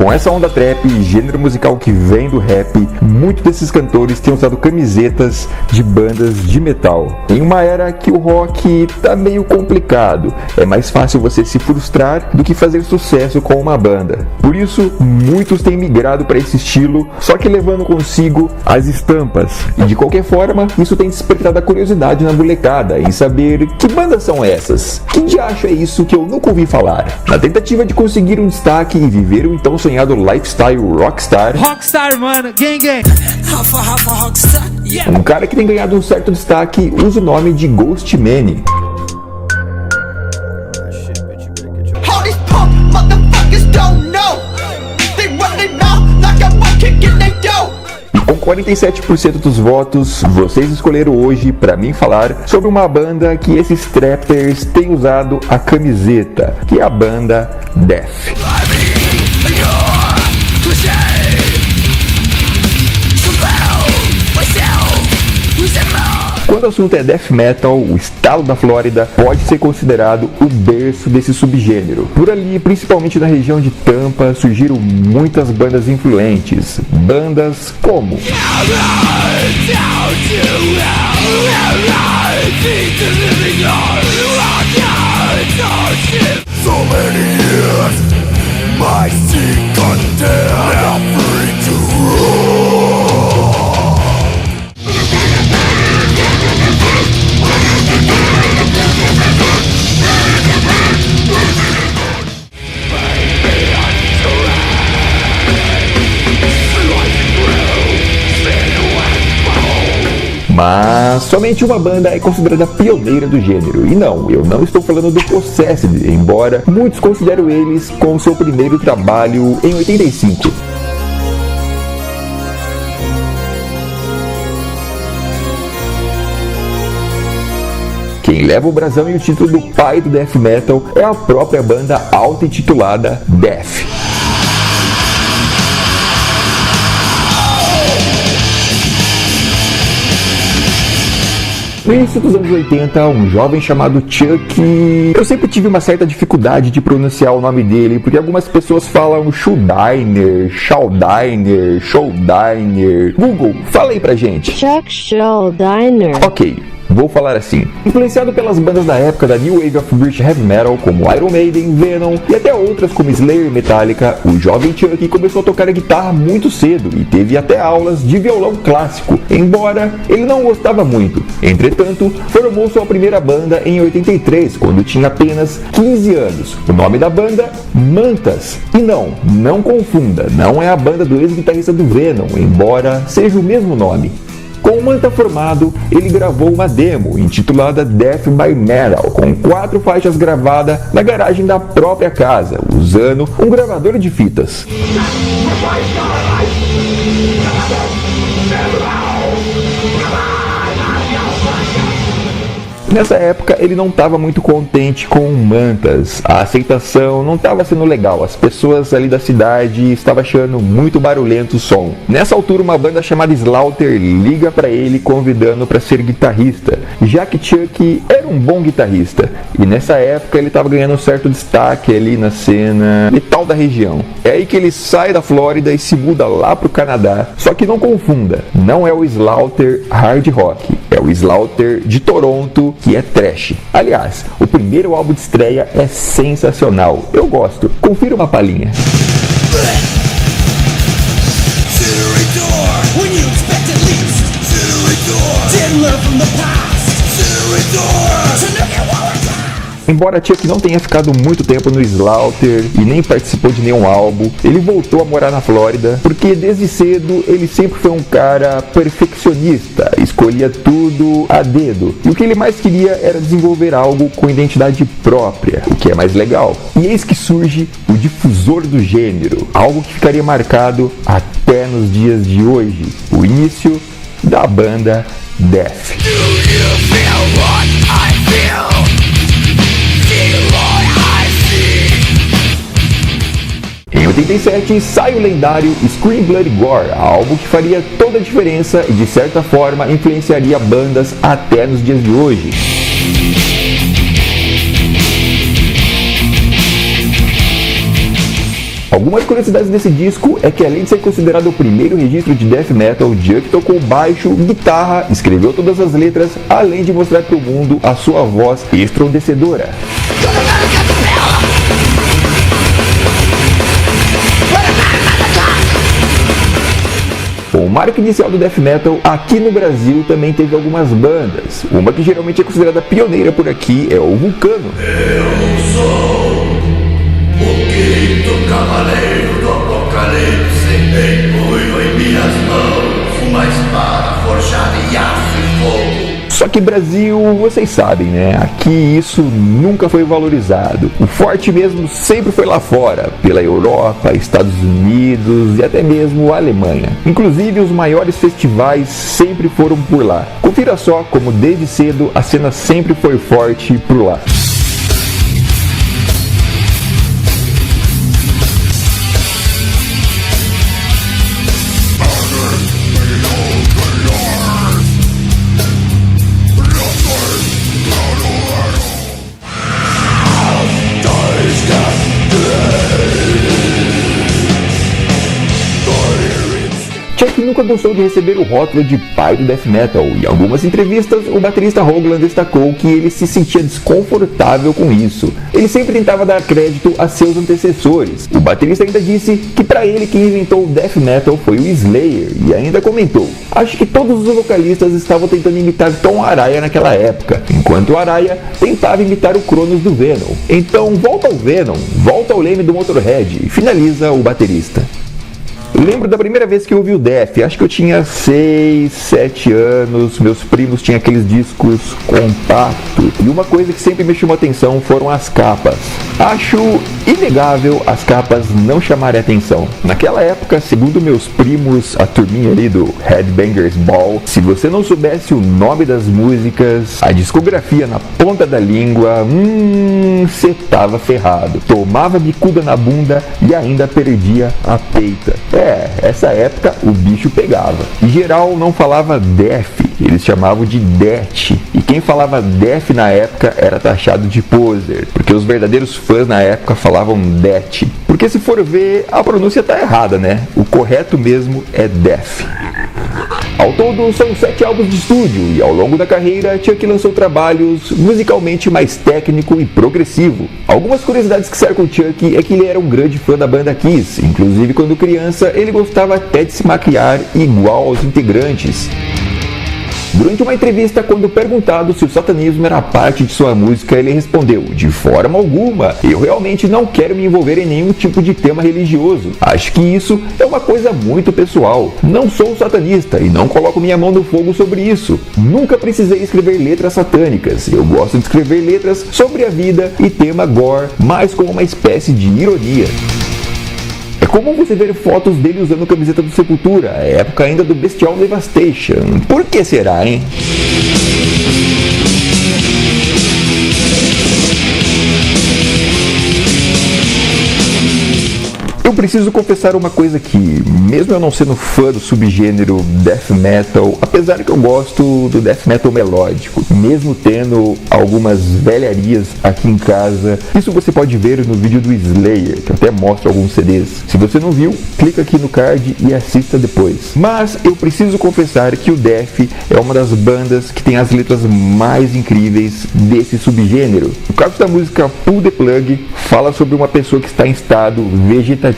Com essa onda trap, gênero musical que vem do rap, muitos desses cantores têm usado camisetas de bandas de metal. Em uma era que o rock tá meio complicado, é mais fácil você se frustrar do que fazer sucesso com uma banda. Por isso, muitos têm migrado para esse estilo, só que levando consigo as estampas. E de qualquer forma, isso tem despertado a curiosidade na molecada em saber que bandas são essas. Que diacho é isso que eu nunca ouvi falar? Na tentativa de conseguir um destaque e viver o então sonhado lifestyle rockstar, mano, gang. Um cara que tem ganhado um certo destaque usa o nome de Ghost Mane. E com 47% dos votos, vocês escolheram hoje para mim falar sobre uma banda que esses trappers têm usado a camiseta, que é a banda Death. Quando o assunto é death metal, o estado da Flórida pode ser considerado o berço desse subgênero. Por ali, principalmente na região de Tampa, surgiram muitas bandas influentes. Bandas como mas somente uma banda é considerada pioneira do gênero. E não, eu não estou falando do Possessed, embora muitos consideram eles como seu primeiro trabalho em 85. Quem leva o brasão e o título do pai do death metal é a própria banda auto-intitulada Death. No início dos anos 80, um jovem chamado Chuck... Eu sempre tive uma certa dificuldade de pronunciar o nome dele, porque algumas pessoas falam Schuldiner, Schaldiner, Schuldiner. Google, fala aí pra gente. Chuck Schuldiner. Ok. Vou falar assim. Influenciado pelas bandas da época da New Wave of British Heavy Metal, como Iron Maiden, Venom e até outras como Slayer e Metallica, o jovem Chuck começou a tocar a guitarra muito cedo e teve até aulas de violão clássico, embora ele não gostava muito. Entretanto, formou sua primeira banda em 83, quando tinha apenas 15 anos. O nome da banda, Mantas. E não confunda, não é a banda do ex-guitarrista do Venom, embora seja o mesmo nome. Com o Manta formado, ele gravou uma demo intitulada Death by Metal, com 4 faixas gravadas na garagem da própria casa, usando um gravador de fitas. Nessa época ele não estava muito contente com Mantas, a aceitação não estava sendo legal, as pessoas ali da cidade estavam achando muito barulhento o som. Nessa altura uma banda chamada Slaughter liga para ele convidando para ser guitarrista, já que Chuck era um bom guitarrista, e nessa época ele estava ganhando um certo destaque ali na cena metal da região. É aí que ele sai da Flórida e se muda lá pro Canadá, só que não confunda, não é o Slaughter hard rock, é o Slaughter de Toronto, que é trash. Aliás, o primeiro álbum de estreia é sensacional. Eu gosto. Confira uma palhinha. Embora Chuck não tenha ficado muito tempo no Slaughter e nem participou de nenhum álbum, ele voltou a morar na Flórida porque desde cedo ele sempre foi um cara perfeccionista, escolhia tudo a dedo. E o que ele mais queria era desenvolver algo com identidade própria, o que é mais legal. E eis que surge o difusor do gênero, algo que ficaria marcado até nos dias de hoje, o início da banda Death. Em 87 sai o lendário Scream Bloody Gore, algo que faria toda a diferença e de certa forma influenciaria bandas até nos dias de hoje. Algumas curiosidades desse disco é que, além de ser considerado o primeiro registro de death metal, Chuck tocou baixo, guitarra, escreveu todas as letras, além de mostrar para o mundo a sua voz estrondecedora. O marco inicial do death metal aqui no Brasil também teve algumas bandas. Uma que geralmente é considerada pioneira por aqui é o Vulcano. Eu sou o quinto cavaleiro do Apocalipse. Empunho em minhas mãos uma espada forjada em aço e fogo. Só que Brasil, vocês sabem, né? Aqui isso nunca foi valorizado. O forte mesmo sempre foi lá fora, pela Europa, Estados Unidos e até mesmo a Alemanha. Inclusive os maiores festivais sempre foram por lá. Confira só como desde cedo a cena sempre foi forte por lá. Chuck nunca gostou de receber o rótulo de pai do death metal. Em algumas entrevistas, o baterista Hoagland destacou que ele se sentia desconfortável com isso. Ele sempre tentava dar crédito a seus antecessores. O baterista ainda disse que para ele quem inventou o death metal foi o Slayer, e ainda comentou: acho que todos os vocalistas estavam tentando imitar Tom Araya naquela época, enquanto o Araya tentava imitar o Cronos do Venom. Então volta ao Venom, volta ao leme do Motorhead, finaliza o baterista. Lembro da primeira vez que eu ouvi o Death, acho que eu tinha 6, 7 anos, meus primos tinham aqueles discos compactos, e uma coisa que sempre me chamou atenção foram as capas. Acho inegável as capas não chamarem atenção. Naquela época, segundo meus primos, a turminha ali do Headbangers Ball, se você não soubesse o nome das músicas, a discografia na ponta da língua, cê tava ferrado. Tomava bicuda na bunda e ainda perdia a peita. Essa época o bicho pegava. Em geral não falava Death, eles chamavam de Death. E quem falava Death na época era taxado de poser, porque os verdadeiros fãs na época falavam Death. Porque se for ver, a pronúncia tá errada, né? O correto mesmo é Death. Ao todo, são 7 álbuns de estúdio, e ao longo da carreira, Chuck lançou trabalhos musicalmente mais técnico e progressivo. Algumas curiosidades que cercam Chuck é que ele era um grande fã da banda Kiss, inclusive quando criança ele gostava até de se maquiar igual aos integrantes. Durante uma entrevista, quando perguntado se o satanismo era parte de sua música, ele respondeu: de forma alguma, eu realmente não quero me envolver em nenhum tipo de tema religioso. Acho que isso é uma coisa muito pessoal. Não sou satanista e não coloco minha mão no fogo sobre isso. Nunca precisei escrever letras satânicas. Eu gosto de escrever letras sobre a vida e tema gore, mais como uma espécie de ironia. É comum você ver fotos dele usando camiseta do Sepultura, época ainda do Bestial Devastation. Por que será, hein? Eu preciso confessar uma coisa aqui, mesmo eu não sendo fã do subgênero death metal, apesar que eu gosto do death metal melódico, mesmo tendo algumas velharias aqui em casa, isso você pode ver no vídeo do Slayer, que até mostra alguns CDs. Se você não viu, clica aqui no card e assista depois. Mas eu preciso confessar que o Death é uma das bandas que tem as letras mais incríveis desse subgênero. No caso da música Pull the Plug, fala sobre uma pessoa que está em estado vegetativo,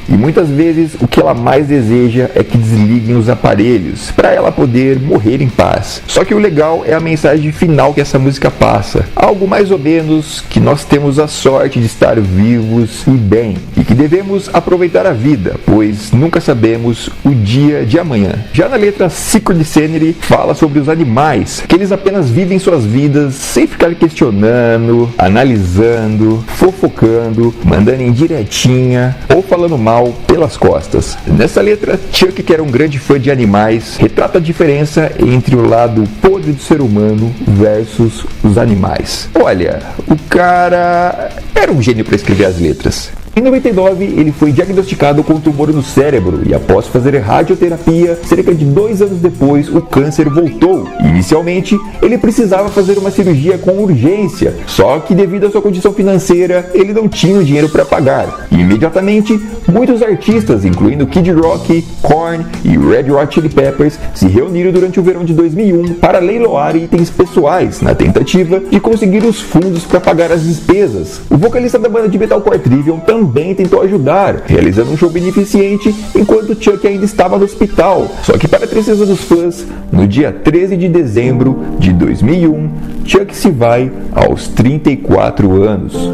e muitas vezes o que ela mais deseja é que desliguem os aparelhos para ela poder morrer em paz. Só que o legal é a mensagem final que essa música passa, algo mais ou menos que nós temos a sorte de estar vivos e bem, e que devemos aproveitar a vida, pois nunca sabemos o dia de amanhã. Já na letra Secret Scenery fala sobre os animais, que eles apenas vivem suas vidas sem ficar questionando, analisando, fofocando, mandando indiretinha ou falando mal pelas costas. Nessa letra, Chuck, que era um grande fã de animais, retrata a diferença entre o lado podre do ser humano versus os animais. Olha, o cara era um gênio para escrever as letras. Em 99, ele foi diagnosticado com um tumor no cérebro e após fazer radioterapia, cerca de 2 anos depois, o câncer voltou. Inicialmente, ele precisava fazer uma cirurgia com urgência, só que devido à sua condição financeira, ele não tinha o dinheiro para pagar. E, imediatamente, muitos artistas, incluindo Kid Rock, Korn e Red Hot Chili Peppers, se reuniram durante o verão de 2001 para leiloar itens pessoais, na tentativa de conseguir os fundos para pagar as despesas. O vocalista da banda de metalcore Trivium também tentou ajudar, realizando um show beneficente enquanto Chuck ainda estava no hospital. Só que, para a tristeza dos fãs, no dia 13 de dezembro de 2001, Chuck se vai aos 34 anos.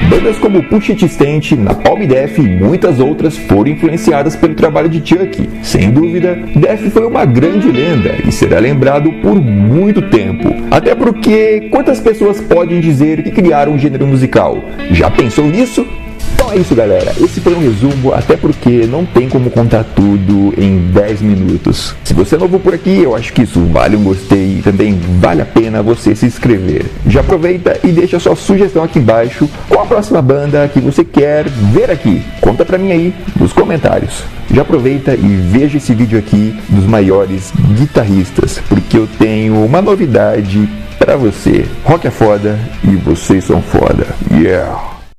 Bandas como Push It Instant, Napalm Death e muitas outras foram influenciadas pelo trabalho de Chuck. Sem dúvida, Death foi uma grande lenda e será lembrado por muito tempo. Até porque, quantas pessoas podem dizer que criaram um gênero musical? Já pensou nisso? Então é isso, galera. Esse foi um resumo, até porque não tem como contar tudo em 10 minutos. Se você é novo por aqui, eu acho que isso vale um gostei e também vale a pena você se inscrever. Já aproveita e deixa sua sugestão aqui embaixo. Qual a próxima banda que você quer ver aqui? Conta pra mim aí nos comentários. Já aproveita e veja esse vídeo aqui dos maiores guitarristas, porque eu tenho uma novidade pra você. Rock é foda e vocês são foda. Yeah!